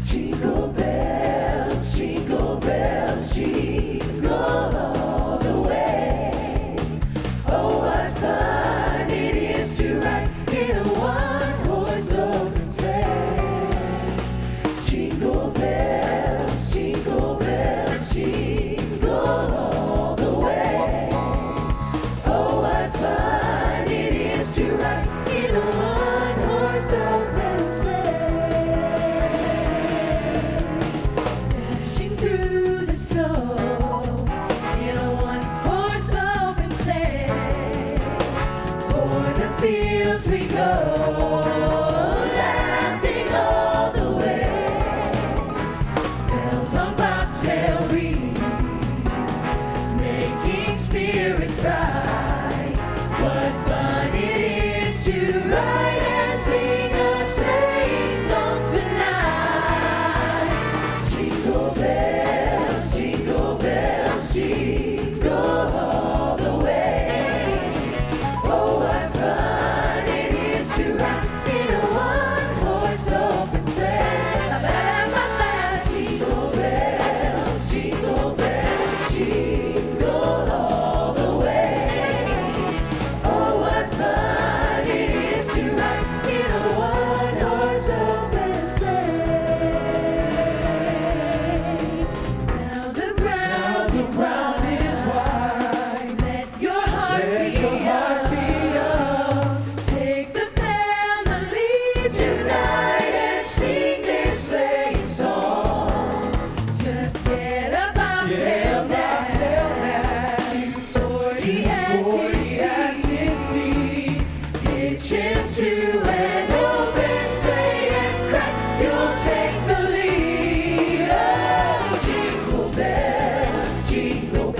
jingle bells, jingle all the way. Oh, what fun it is to ride in a one-horse open sleigh. Jingle bells, jingle all the way. Oh, what fun it is to ride in a one-horse open sleigh. Dashing through the snow in a one-horse open sleigh. O'er the fields we go, laughing all the way. Bells on bobtail ring, making spirits bright. What fun it is to ride and sing a sleighing song tonight. Jingle bells, jingle all the way. Oh, what fun it is to ride in a one-horse open sleigh. Jingle bells, jingle all the way. Oh, what fun it is to ride in a one-horse open sleigh. Now the ground is wide. Let your heart be young. Take the family tonight and sing this sleighing song. Just get a bobtail now. 240 at his feet. Hitch him to an open sleigh and crack, you'll take the lead. Oh, jingle bells, jingle